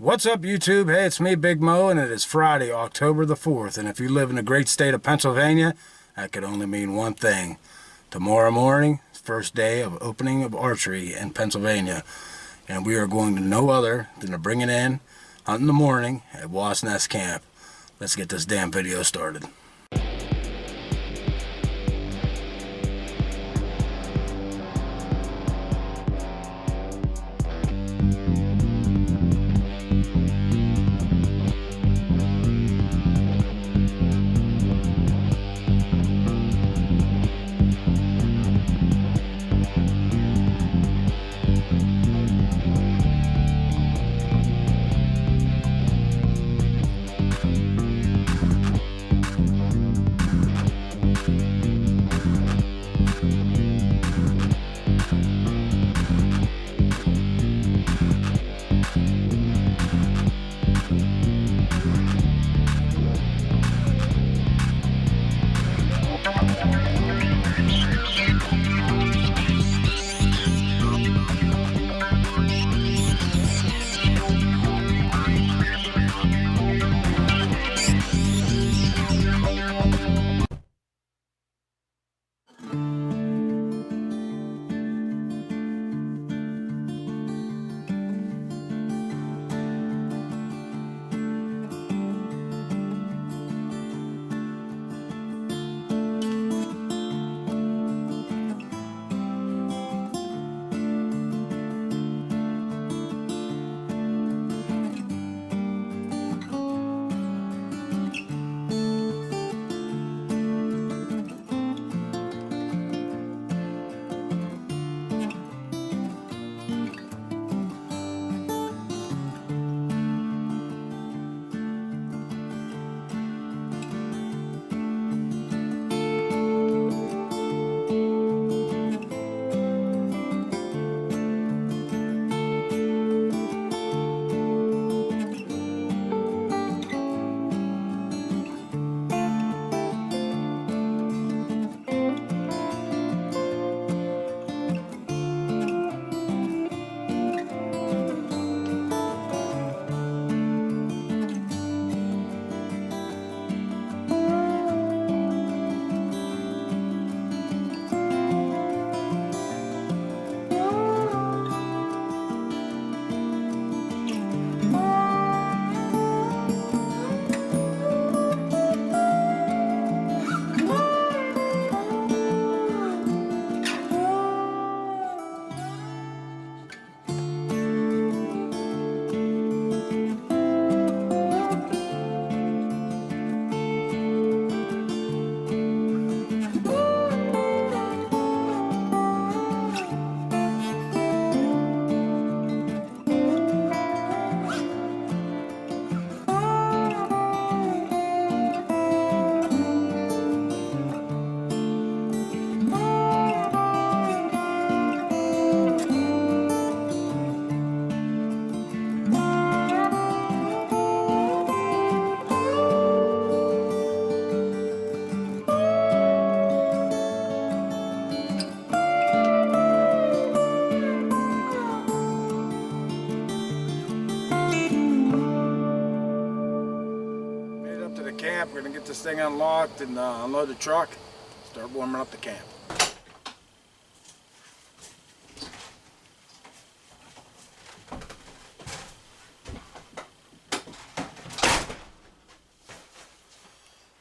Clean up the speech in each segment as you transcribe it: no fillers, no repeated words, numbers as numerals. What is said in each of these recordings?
What's up, YouTube? Hey, it's me, Big Mo, and it is Friday, October the 4th. And if you live in the great state of Pennsylvania, that could only mean one thing. Tomorrow morning, first day of opening of archery in Pennsylvania. And we are going to no other than to bring it in, hunt in the morning at Wasp Nest Camp. Let's get this damn video started. Camp. We're gonna get this thing unlocked and unload the truck, start warming up the camp.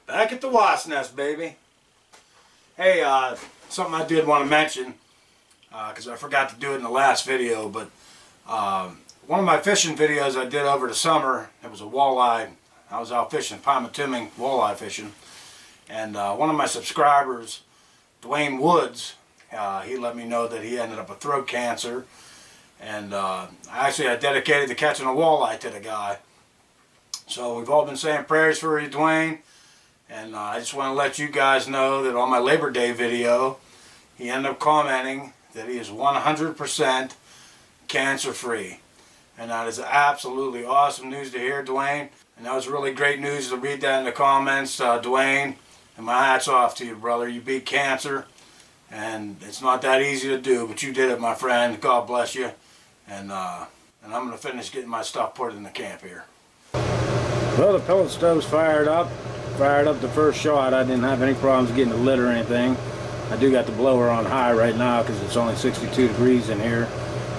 Back at the Wasp Nest, baby. Hey, something I did want to mention, because I forgot to do it in the last video, but one of my fishing videos I did over the summer, it was a walleye. I was out fishing, Pymatuming walleye fishing, and one of my subscribers, Dwayne Woods, he let me know that he ended up with throat cancer, and I dedicated to catching a walleye to the guy. So we've all been saying prayers for you, Dwayne, and I just want to let you guys know that on my Labor Day video, he ended up commenting that he is 100% cancer-free. And that is absolutely awesome news to hear, Dwayne. And that was really great news to read that in the comments, Dwayne. And my hat's off to you, brother. You beat cancer. And it's not that easy to do, but you did it, my friend. God bless you. And and I'm going to finish getting my stuff put in the camp here. Well, the pellet stove's fired up the first shot. I didn't have any problems getting the lid or anything. I do got the blower on high right now because it's only 62 degrees in here.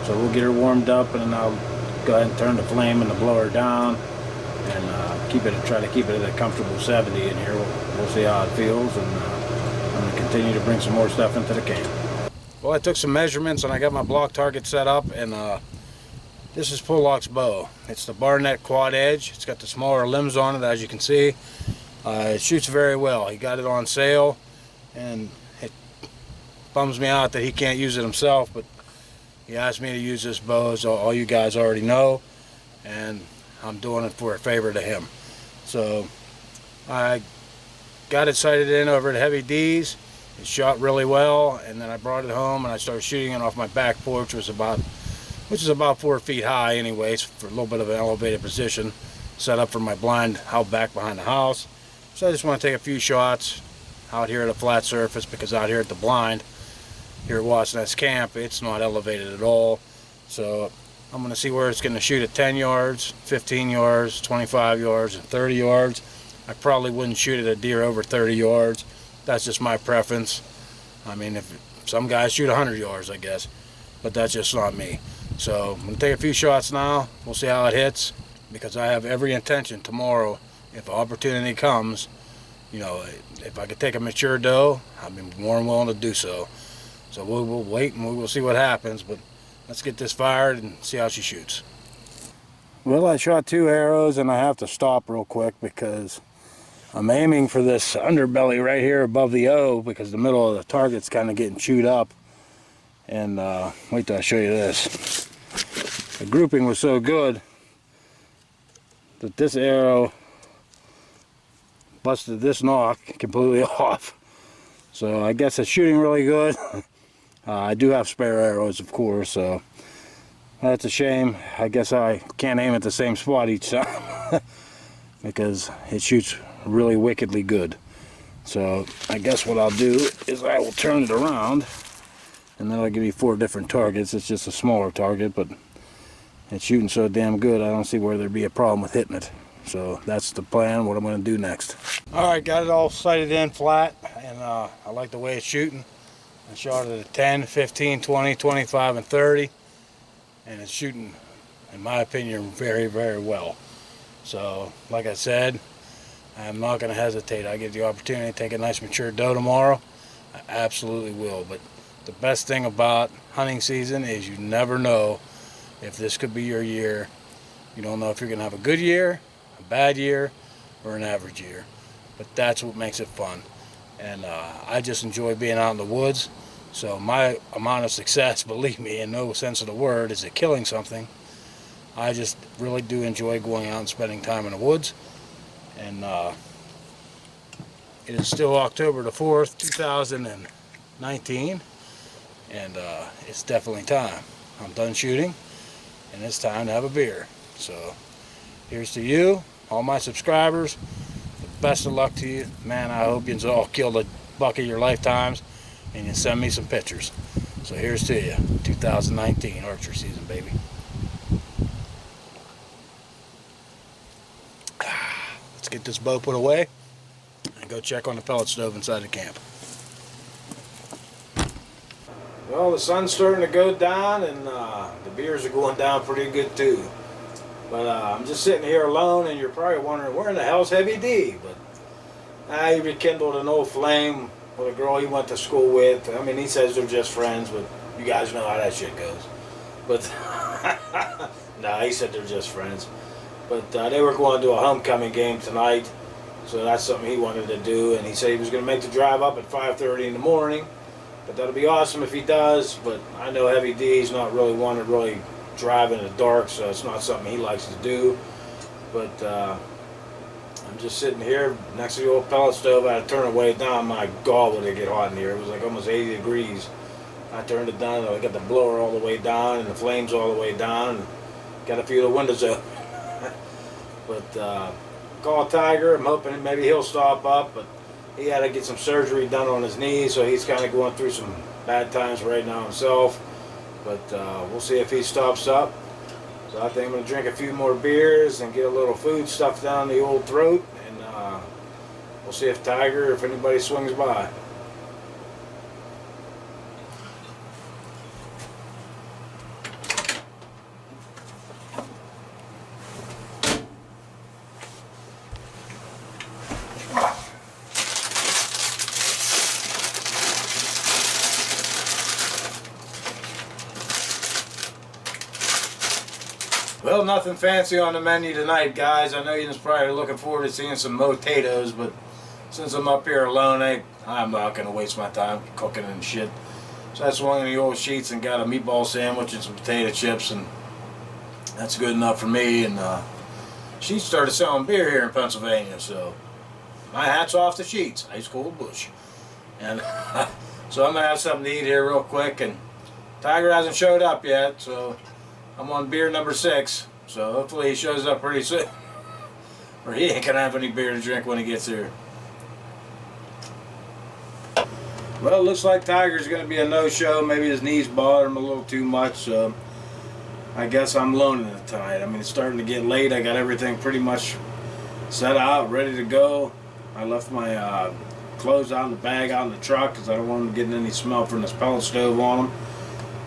So we'll get her warmed up, and then I'll go ahead and turn the flame and the blower down and try to keep it at a comfortable 70 in here. We'll see how it feels, and I'm going to continue to bring some more stuff into the camp. Well, I took some measurements and I got my block target set up, and this is Pollock's bow. It's the Barnett Quad Edge. It's got the smaller limbs on it, as you can see. It shoots very well. He got it on sale, and it bums me out that he can't use it himself, but he asked me to use this bow, as all you guys already know, and I'm doing it for a favor to him. So I got it sighted in over at Heavy D's. It shot really well, and then I brought it home and I started shooting it off my back porch, which is about 4 feet high anyways, for a little bit of an elevated position, set up for my blind out back behind the house. So I just want to take a few shots out here at a flat surface, because out here at the blind here at Wasness Camp, it's not elevated at all. So I'm going to see where it's going to shoot at 10 yards, 15 yards, 25 yards, and 30 yards. I probably wouldn't shoot at a deer over 30 yards. That's just my preference. I mean, if some guys shoot 100 yards, I guess, but that's just not me. So I'm going to take a few shots now. We'll see how it hits, because I have every intention tomorrow, if the opportunity comes, you know, if I could take a mature doe, I'd be more than willing to do so. So we'll wait and we'll see what happens, but let's get this fired and see how she shoots. Well, I shot 2 arrows and I have to stop real quick because I'm aiming for this underbelly right here above the O, because the middle of the target's kind of getting chewed up. And wait till I show you this. The grouping was so good that this arrow busted this knock completely off. So I guess it's shooting really good. I do have spare arrows, of course, so that's a shame. I guess I can't aim at the same spot each time because it shoots really wickedly good. So I guess what I'll do is I will turn it around, and then I'll give you 4 different targets. It's just a smaller target, but it's shooting so damn good, I don't see where there'd be a problem with hitting it. So that's the plan, what I'm going to do next. Alright, got it all sighted in flat, and I like the way it's shooting. I shot it at 10, 15, 20, 25, and 30, and it's shooting, in my opinion, very, very well. So, like I said, I'm not going to hesitate. I get the opportunity to take a nice mature doe tomorrow, I absolutely will. But the best thing about hunting season is you never know if this could be your year. You don't know if you're going to have a good year, a bad year, or an average year. But that's what makes it fun. And I just enjoy being out in the woods. So my amount of success, believe me, in no sense of the word, is it killing something. I just really do enjoy going out and spending time in the woods. And it is still October the 4th, 2019. And it's definitely time. I'm done shooting, and it's time to have a beer. So here's to you, all my subscribers. Best of luck to you. Man, I hope you all kill the buck of your lifetimes, and you send me some pictures. So here's to you, 2019 archery season, baby. Let's get this bow put away and go check on the pellet stove inside the camp. Well, the sun's starting to go down, and the beers are going down pretty good too. But I'm just sitting here alone, and you're probably wondering, where in the hell's Heavy D? But he rekindled an old flame with a girl he went to school with. I mean, he says they're just friends, but you guys know how that shit goes. But no, he said they're just friends. But they were going to a homecoming game tonight, so that's something he wanted to do. And he said he was going to make the drive up at 5:30 in the morning. But that'll be awesome if he does. But I know Heavy D's not really one to really drive in the dark, so it's not something he likes to do. But I'm just sitting here next to the old pellet stove. I had to turn it way down. My God, would it get hot in here. It was like almost 80 degrees. I turned it down. I got the blower all the way down and the flames all the way down, and got a few of the windows open. But call Tiger. I'm hoping maybe he'll stop up, but he had to get some surgery done on his knee, so he's kind of going through some bad times right now himself. But we'll see if he stops up. So I think I'm going to drink a few more beers and get a little food stuffed down the old throat, and we'll see if Tiger, if anybody swings by. Well, nothing fancy on the menu tonight, guys. I know you're probably looking forward to seeing some potatoes, but since I'm up here alone, I'm not going to waste my time cooking and shit. So I swung in the old sheets and got a meatball sandwich and some potato chips, and that's good enough for me. And she started selling beer here in Pennsylvania, so my hat's off to Sheets, ice cold bush. And so I'm going to have something to eat here real quick, and Tiger hasn't showed up yet, so I'm on beer number 6, so hopefully he shows up pretty soon. Or he ain't gonna have any beer to drink when he gets here. Well, it looks like Tiger's gonna be a no-show. Maybe his knees bother him a little too much, so I guess I'm loaning it tonight. I mean, it's starting to get late. I got everything pretty much set out, ready to go. I left my clothes out in the bag out in the truck because I don't want them getting any smell from this pellet stove on them.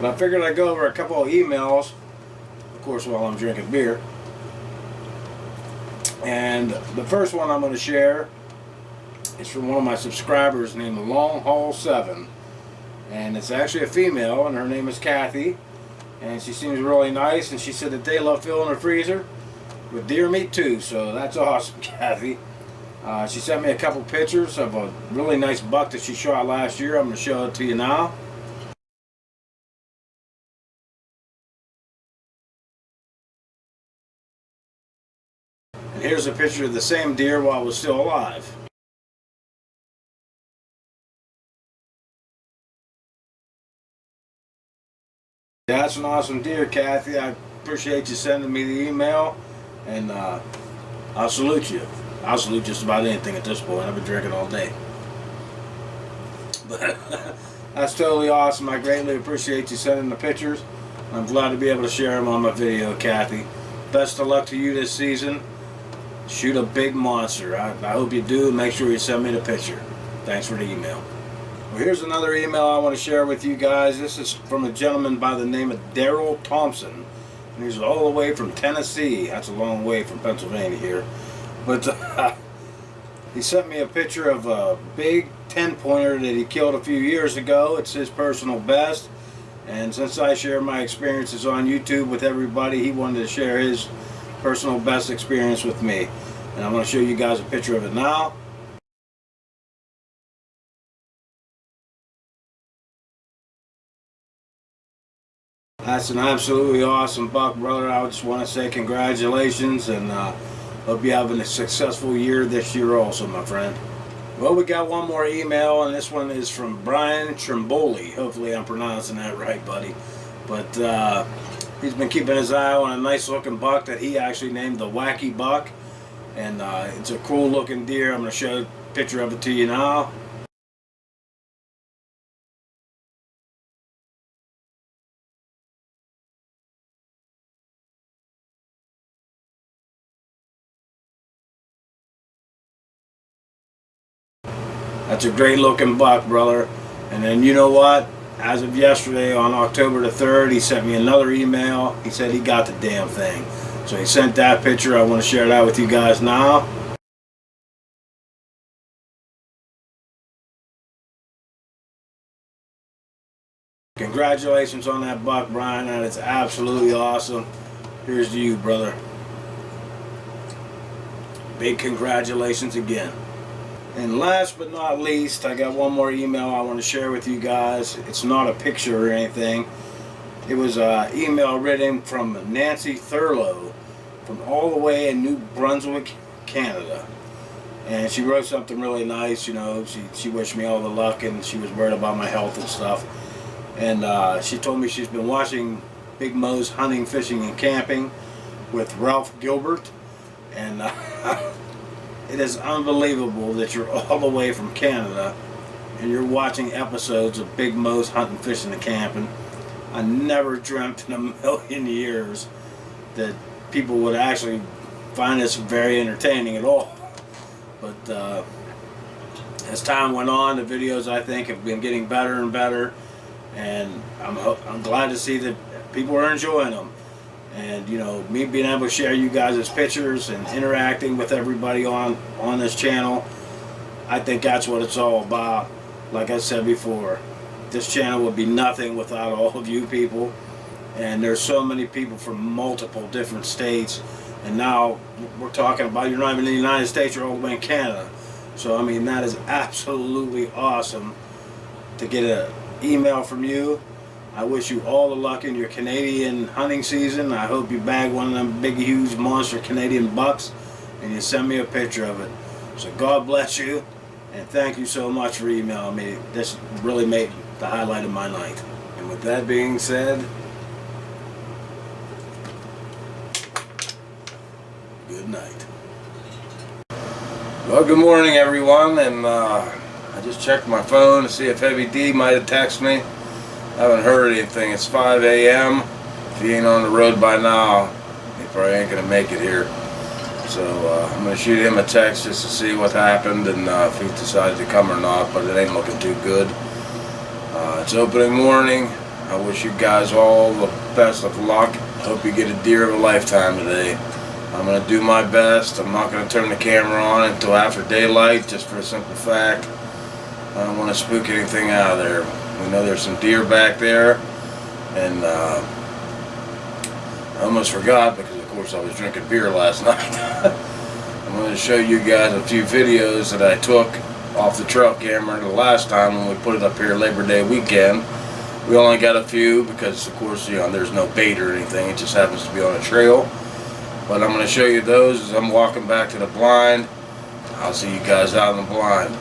But I figured I'd go over a couple of emails, of course, while I'm drinking beer. And the first one I'm going to share is from one of my subscribers named Long Haul 7, and it's actually a female, and her name is Kathy, and she seems really nice, and she said that they love filling her freezer with deer meat too, so that's awesome, Kathy. She sent me a couple pictures of a really nice buck that she shot last year. I'm going to show it to you now. Here's a picture of the same deer while it was still alive. That's an awesome deer, Kathy. I appreciate you sending me the email, and I'll salute you. I'll salute just about anything at this point. I've been drinking all day. But that's totally awesome. I greatly appreciate you sending the pictures. I'm glad to be able to share them on my video, Kathy. Best of luck to you this season. Shoot a big monster. I hope you do. Make sure you send me the picture. Thanks for the email. Well, here's another email I want to share with you guys. This is from a gentleman by the name of Daryl Thompson. And he's all the way from Tennessee. That's a long way from Pennsylvania here. But he sent me a picture of a big 10-pointer that he killed a few years ago. It's his personal best. And since I share my experiences on YouTube with everybody, he wanted to share his personal best experience with me, and I'm going to show you guys a picture of it now. That's an absolutely awesome buck, brother. I just want to say congratulations, and hope you're having a successful year this year also, my friend. Well, we got one more email, and this one is from Brian Trimboli. Hopefully I'm pronouncing that right, buddy. But he's been keeping his eye on a nice looking buck that he actually named the Wacky Buck. And it's a cool looking deer. I'm going to show a picture of it to you now. That's a great looking buck, brother. And then you know what? As of yesterday, on October the 3rd, he sent me another email. He said he got the damn thing. So he sent that picture. I want to share that with you guys now. Congratulations on that buck, Brian. That is absolutely awesome. Here's to you, brother. Big congratulations again. And last but not least, I got one more email I want to share with you guys. It's not a picture or anything. It was an email written from Nancy Thurlow from all the way in New Brunswick, Canada. And she wrote something really nice, you know. She wished me all the luck, and she was worried about my health and stuff. And she told me she's been watching Big Mo's Hunting, Fishing, and Camping with Ralph Gilbert. And it is unbelievable that you're all the way from Canada and you're watching episodes of Big Mo's Hunting, Fishing, and Camping. I never dreamt in a million years that people would actually find this very entertaining at all. But as time went on, the videos, I think, have been getting better and better, and I'm glad to see that people are enjoying them. And you know, me being able to share you guys' pictures and interacting with everybody on this channel, I think that's what it's all about. Like I said before, this channel would be nothing without all of you people. And there's so many people from multiple different states, and now we're talking about, you're not even in the United States, you're all the way in Canada. So I mean, that is absolutely awesome to get an email from you. I wish you all the luck in your Canadian hunting season. I hope you bag one of them big, huge, monster Canadian bucks, and you send me a picture of it. So God bless you, and thank you so much for emailing me. This really made the highlight of my night. And with that being said, good night. Well, good morning, everyone, and I just checked my phone to see if Heavy D might have texted me. I haven't heard anything. It's 5 a.m. If he ain't on the road by now, he probably ain't gonna make it here. So I'm gonna shoot him a text just to see what happened and if he decides to come or not, but it ain't looking too good. It's opening morning. I wish you guys all the best of luck. Hope you get a deer of a lifetime today. I'm going to do my best. I'm not going to turn the camera on until after daylight, just for a simple fact. I don't want to spook anything out of there. We know there's some deer back there, and I almost forgot because of course I was drinking beer last night. I'm going to show you guys a few videos that I took off the trail camera the last time when we put it up here Labor Day weekend. We only got a few because of course, you know, there's no bait or anything. It just happens to be on a trail. But I'm going to show you those as I'm walking back to the blind. I'll see you guys out in the blind.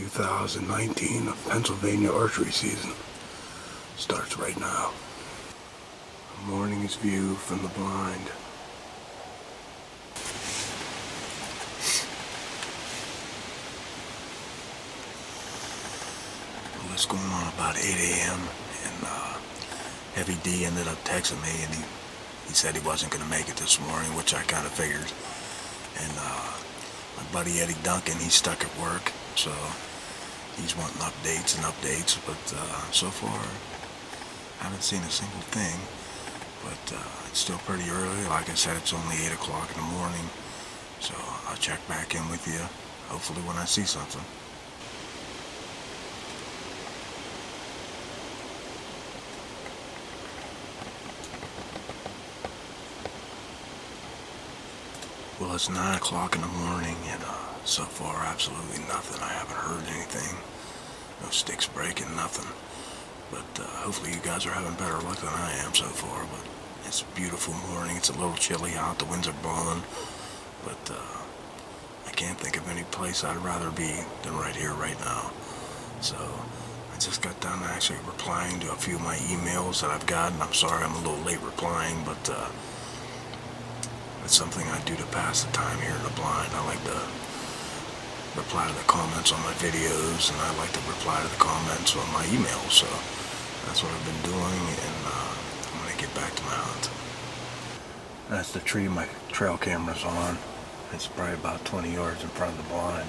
2019 Pennsylvania archery season starts right now. Morning's view from the blind. Well, it's going on about 8 a.m. and Heavy D ended up texting me, and he said he wasn't going to make it this morning, which I kind of figured. And my buddy Eddie Duncan, he's stuck at work, so he's wanting updates, but so far I haven't seen a single thing. But it's still pretty early. Like I said, it's only 8 o'clock in the morning, so I'll check back in with you hopefully when I see something. Well, it's 9 o'clock in the morning, and so far absolutely nothing. I haven't heard anything. No sticks breaking, nothing. But hopefully you guys are having better luck than I am so far. But it's a beautiful morning. It's a little chilly out. The winds are blowing. But I can't think of any place I'd rather be than right here, right now. So I just got done actually replying to a few of my emails that I've gotten. I'm sorry I'm a little late replying, but it's something I do to pass the time here in the blind. I like to reply to the comments on my videos, and I like to reply to the comments on my emails, so that's what I've been doing, and I'm going to get back to my hunt. That's the tree my trail camera's on. It's probably about 20 yards in front of the blind.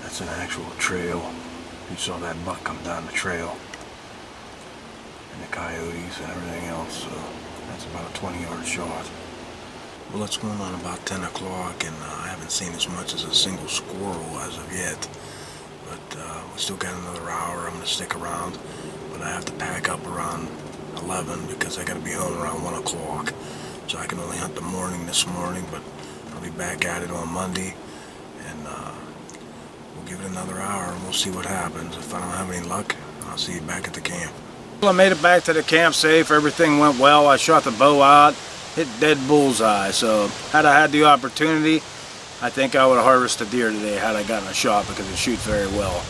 That's an actual trail. You saw that buck come down the trail, and the coyotes and everything else, so that's about a 20-yard shot. Well, it's going on about 10 o'clock, and I haven't seen as much as a single squirrel as of yet, but we still got another hour. I'm going to stick around, but I have to pack up around 11 because I got to be home around 1 o'clock, so I can only hunt the morning this morning, but I'll be back at it on Monday, and we'll give it another hour and we'll see what happens. If I don't have any luck, I'll see you back at the camp. Well, I made it back to the camp safe. Everything went well. I shot the bow out, hit dead bullseye. So had I had the opportunity, I think I would have harvested deer today had I gotten a shot, because it shoots very well.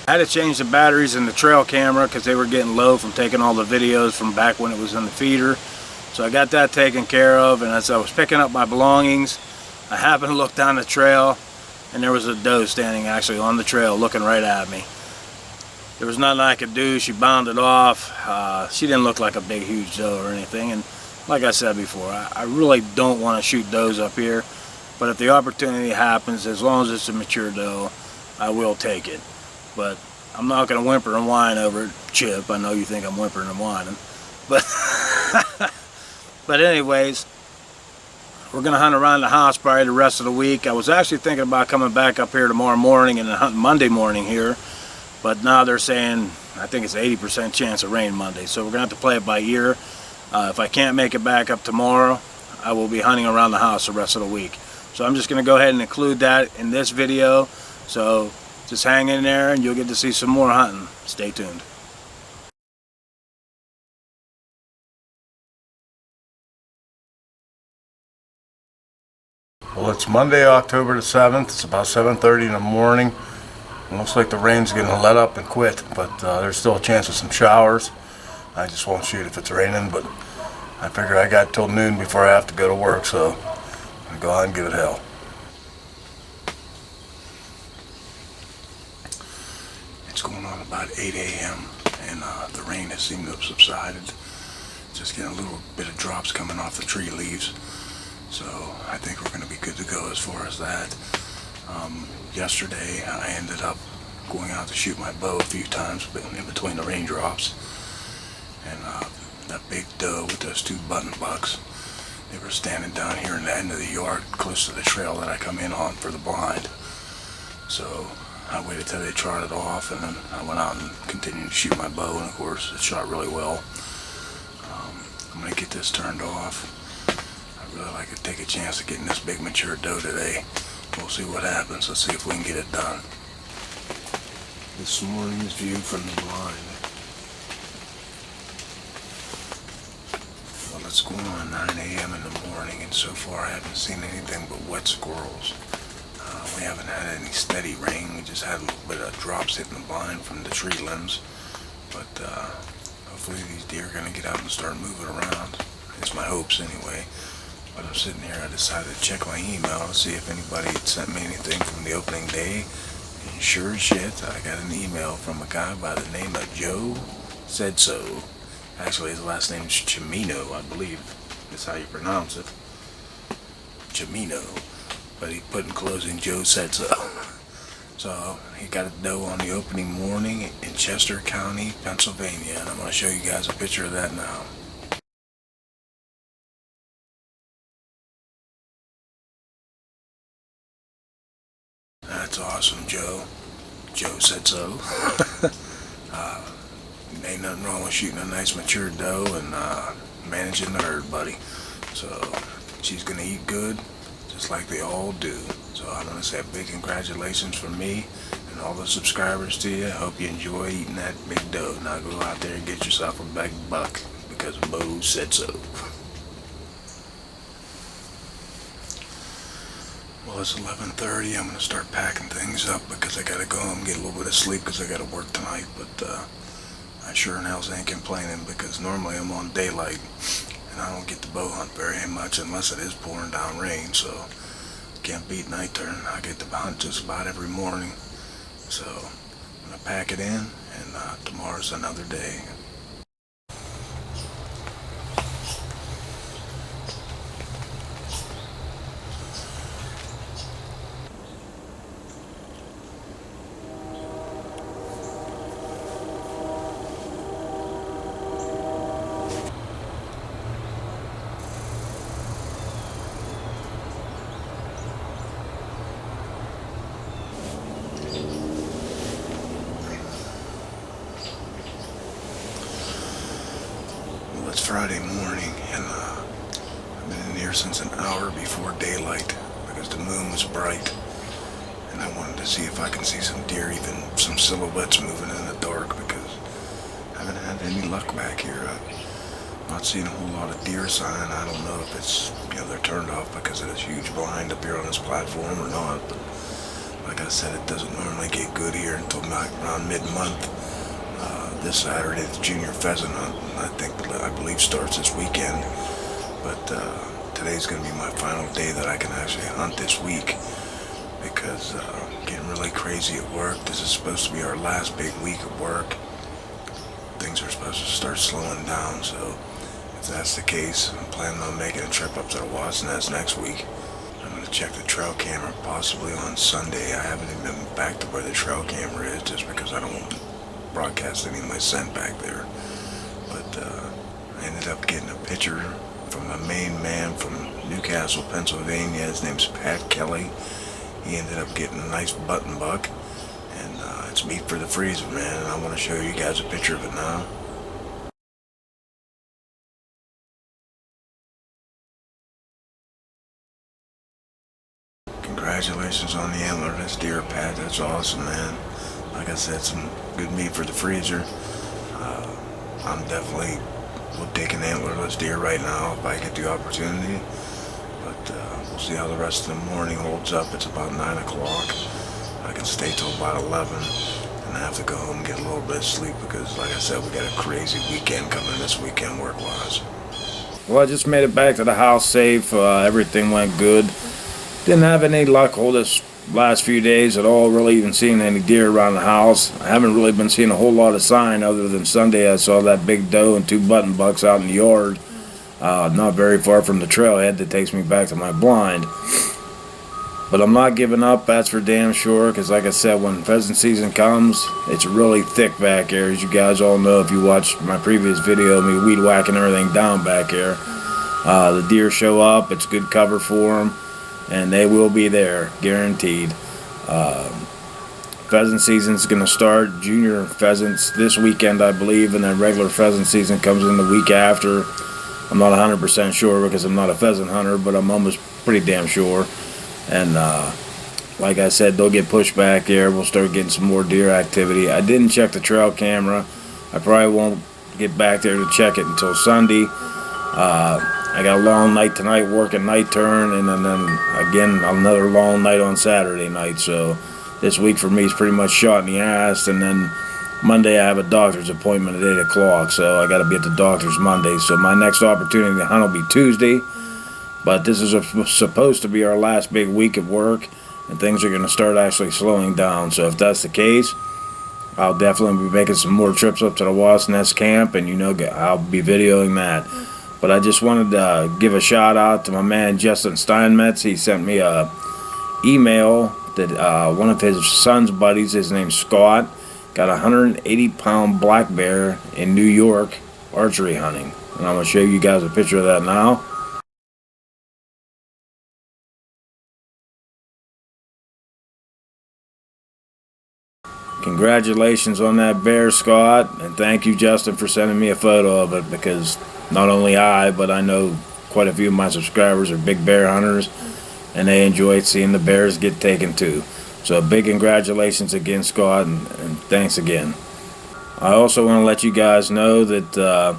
I had to change the batteries in the trail camera because they were getting low from taking all the videos from back when it was in the feeder. So I got that taken care of, and as I was picking up my belongings, I happened to look down the trail, and there was a doe standing actually on the trail looking right at me. There was nothing I could do. She bounded off. She didn't look like a big huge doe or anything, and like I said before, I really don't want to shoot does up here, but if the opportunity happens, as long as it's a mature doe, I will take it. But I'm not going to whimper and whine over it, Chip. I know you think I'm whimpering and whining, but but anyways, we're going to hunt around the house probably the rest of the week. I was actually thinking about coming back up here tomorrow morning and hunting Monday morning here, but now they're saying, I think it's 80% chance of rain Monday, so we're going to have to play it by ear. If I can't make it back up tomorrow, I will be hunting around the house the rest of the week. So I'm just going to go ahead and include that in this video, so just hang in there and you'll get to see some more hunting. Stay tuned. Well, it's Monday, October the 7th. It's about 7:30 in the morning. It looks like the rain's going to let up and quit, but there's still a chance of some showers. I just won't shoot if it's raining, but I figure I got till noon before I have to go to work, so I'm going to go ahead and give it hell. It's going on about 8 a.m. and the rain has seemed to have subsided. Just getting a little bit of drops coming off the tree leaves. So I think we're going to be good to go as far as that. Yesterday I ended up going out to shoot my bow a few times in between the raindrops. And that big doe with those two button bucks, they were standing down here in the end of the yard close to the trail that I come in on for the blind. So I waited till they trotted off, and then I went out and continued to shoot my bow, and of course it shot really well. I'm going to get this turned off. I'd really like to take a chance of getting this big mature doe today. We'll see what happens. Let's see if we can get it done. this morning's view from the blind. Well, it's going on 9 a.m. in the morning, and so far I haven't seen anything but wet squirrels. We haven't had any steady rain. We just had a little bit of drops hitting the blind from the tree limbs. But hopefully these deer are going to get out and start moving around. It's my hopes anyway. But I'm sitting here, I decided to check my email to see if anybody had sent me anything from the opening day. And sure as shit, I got an email from a guy by the name of Joe Said So. Actually, his last name is Chimino, I believe is how you pronounce it. Chimino. But he put in closing, Joe Said So. So he got a doe on the opening morning in Chester County, Pennsylvania. And I'm going to show you guys a picture of that now. That's awesome, Joe. Joe Said So. Ain't nothing wrong with shooting a nice mature doe and managing the herd, buddy. So she's gonna eat good, just like they all do. So I want to say a big congratulations from me and all the subscribers to you. Hope you enjoy eating that big doe. Now go out there and get yourself a big buck because Bo said so. Well, it's 11:30. I'm gonna start packing things up because I gotta go home and get a little bit of sleep because I gotta work tonight. But I sure in hell's ain't complaining because normally I'm on daylight and I don't get to bow hunt very much unless it is pouring down rain. So can't beat night turn. I get to hunt just about every morning. So I'm gonna pack it in, and tomorrow's another day. It's Friday morning, and I've been in here since an hour before daylight because the moon was bright, and I wanted to see if I can see some deer, even some silhouettes moving in the dark, because I haven't had any luck back here. I'm not seeing a whole lot of deer sign. I don't know if it's, they're turned off because of this huge blind up here on this platform or not, but like I said, it doesn't normally get good here until around mid-month. This Saturday, the junior pheasant hunt, I believe starts this weekend. But today's going to be my final day that I can actually hunt this week because I'm getting really crazy at work. This is supposed to be our last big week of work. Things are supposed to start slowing down, so if that's the case, I'm planning on making a trip up to the Wasp Nest next week. I'm going to check the trail camera possibly on Sunday. I haven't even been back to where the trail camera is just because I don't want to broadcast any of my scent back there. But I ended up getting a picture from a main man from Newcastle, Pennsylvania. His name's Pat Kelly. He ended up getting a nice button buck, and it's meat for the freezer, man, and I want to show you guys a picture of it now. Congratulations on the antlerless deer, Pat. That's awesome, man. Like I said, some good meat for the freezer. I'm definitely will take an antlerless deer right now if I get the opportunity. But we'll see how the rest of the morning holds up. It's about 9 o'clock. I can stay till about 11, and I have to go home and get a little bit of sleep because, like I said, we got a crazy weekend coming this weekend work-wise. Well, I just made it back to the house safe. Everything went good. Didn't have any luck all this last few days at all, really even seeing any deer around the house. I haven't really been seeing a whole lot of sign other than Sunday I saw that big doe and 2 button bucks out in the yard, not very far from the trailhead that takes me back to my blind. But I'm not giving up, that's for damn sure, because like I said, when pheasant season comes, it's really thick back here. As you guys all know if you watched my previous video of me weed whacking everything down back here. The deer show up, it's good cover for them, and they will be there, guaranteed. Pheasant season's going to start, junior pheasants this weekend, I believe, and then regular pheasant season comes in the week after. I'm not 100% sure because I'm not a pheasant hunter, but I'm almost pretty damn sure. And like I said, they'll get pushed back here. We'll start getting some more deer activity. I didn't check the trail camera. I probably won't get back there to check it until Sunday. I got a long night tonight working night turn, and then again another long night on Saturday night. So this week for me is pretty much shot in the ass. And then Monday I have a doctor's appointment at 8 o'clock, so I got to be at the doctor's Monday. So my next opportunity to hunt will be Tuesday. But this is supposed to be our last big week of work, and things are going to start actually slowing down. So if that's the case, I'll definitely be making some more trips up to the Wasp Nest camp, and I'll be videoing that. But I just wanted to give a shout out to my man Justin Steinmetz. He sent me a email that one of his son's buddies, his name's Scott, got a 180-pound black bear in New York archery hunting. And I'm going to show you guys a picture of that now. Congratulations on that bear, Scott, and thank you, Justin, for sending me a photo of it, because not only I, but I know quite a few of my subscribers are big bear hunters, and they enjoy seeing the bears get taken too. So big congratulations again, Scott, and thanks again. I also want to let you guys know that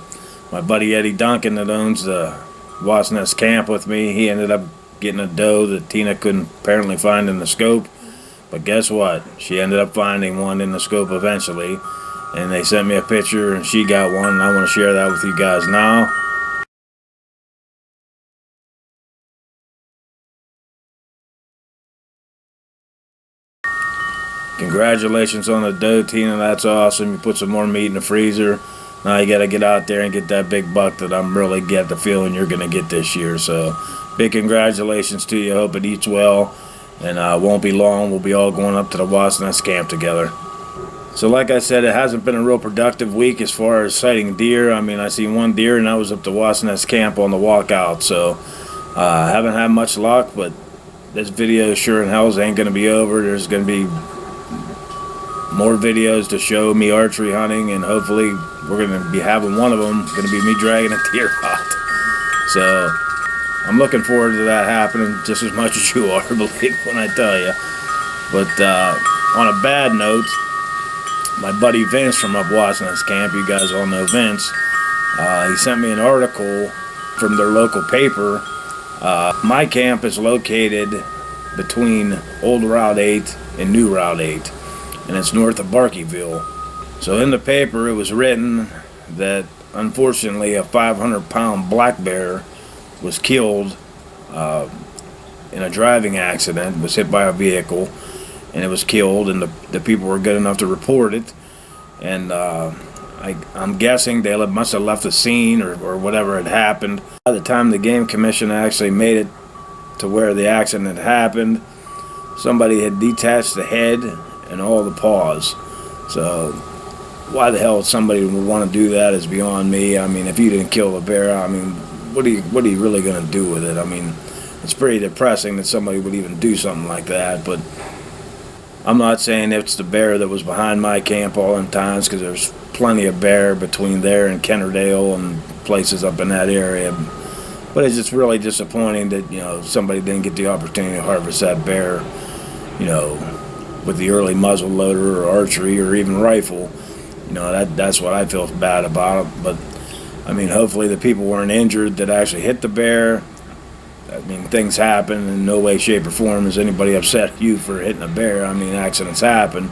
my buddy Eddie Duncan that owns the Wasp Nest camp with me, he ended up getting a doe that Tina couldn't apparently find in the scope. But guess what? She ended up finding one in the scope eventually, and they sent me a picture, and she got one, and I want to share that with you guys now. Congratulations on the doe, Tina. That's awesome. You put some more meat in the freezer. Now you got to get out there and get that big buck that I'm really get the feeling you're going to get this year. So big congratulations to you. Hope it eats well. And won't be long, we'll be all going up to the Wasp Nest camp together. So like I said, it hasn't been a real productive week as far as sighting deer. I mean, I seen one deer and I was up to Wasp Nest camp on the walkout. So I haven't had much luck, but this video sure in hell ain't going to be over. There's going to be more videos to show me archery hunting, and hopefully we're going to be having one of them, going to be me dragging a deer out. So I'm looking forward to that happening just as much as you are, believe when I tell you. But on a bad note, my buddy Vince from up Wasp Nest camp, you guys all know Vince, he sent me an article from their local paper. My camp is located between Old Route 8 and New Route 8, and it's north of Barkeyville. So in the paper it was written that unfortunately a 500-pound black bear was killed in a driving accident, was hit by a vehicle, and it was killed, and the people were good enough to report it. And I'm guessing they must have left the scene or whatever had happened. By the time the Game Commission actually made it to where the accident happened, somebody had detached the head and all the paws. So why the hell somebody would want to do that is beyond me. I mean, if you didn't kill the bear, I mean, what are you really going to do with it? I mean, it's pretty depressing that somebody would even do something like that. But I'm not saying it's the bear that was behind my camp all them times, because there's plenty of bear between there and Kennerdale and places up in that area. But it's just really disappointing that somebody didn't get the opportunity to harvest that bear, with the early muzzle loader or archery or even rifle. That's what I feel bad about it. But I mean, hopefully the people weren't injured that actually hit the bear. I mean, things happen. In no way, shape, or form is anybody upset at you for hitting a bear. I mean, accidents happen.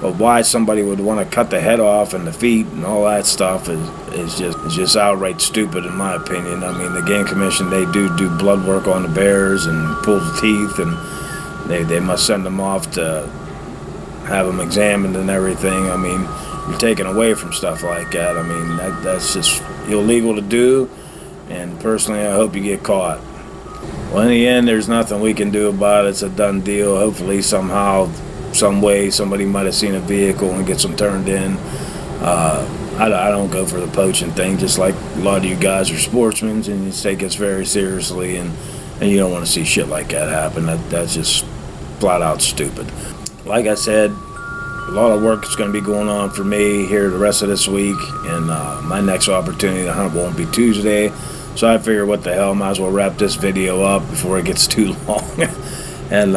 But why somebody would want to cut the head off and the feet and all that stuff is just outright stupid, in my opinion. I mean, the Game Commission, they do blood work on the bears and pull the teeth, and they must send them off to have them examined and everything. I mean, you're taken away from stuff like that. I mean, that's just illegal to do, and personally I hope you get caught. Well, in the end, there's nothing we can do about it. It's a done deal. Hopefully somehow, some way, somebody might have seen a vehicle and gets them turned in. I don't go for the poaching thing, just like a lot of you guys are sportsmen and you take it very seriously, and you don't want to see shit like that happen. That's just flat out stupid. Like I said, a lot of work is going to be going on for me here the rest of this week, and my next opportunity to hunt won't be Tuesday. So I figure, what the hell, might as well wrap this video up before it gets too long. And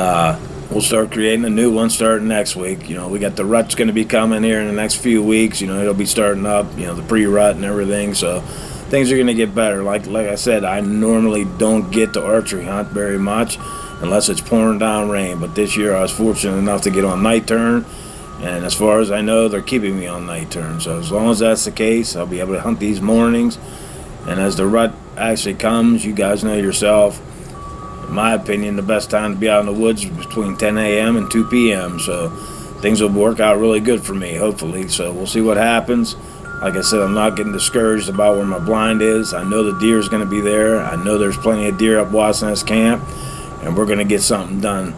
we'll start creating a new one starting next week. You know, we got the rut's going to be coming here in the next few weeks. You know, it'll be starting up, you know, the pre-rut and everything. So things are going to get better. Like I said, I normally don't get to archery hunt very much unless it's pouring down rain. But this year I was fortunate enough to get on night turn. And as far as I know, they're keeping me on night turn. So as long as that's the case, I'll be able to hunt these mornings. And as the rut actually comes, you guys know yourself, in my opinion, the best time to be out in the woods is between 10 a.m. and 2 p.m. So things will work out really good for me, hopefully. So we'll see what happens. Like I said, I'm not getting discouraged about where my blind is. I know the deer is going to be there. I know there's plenty of deer up Wasp Nest Camp, and we're going to get something done.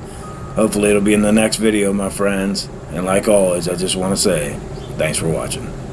Hopefully it'll be in the next video, my friends. And like always, I just want to say, thanks for watching.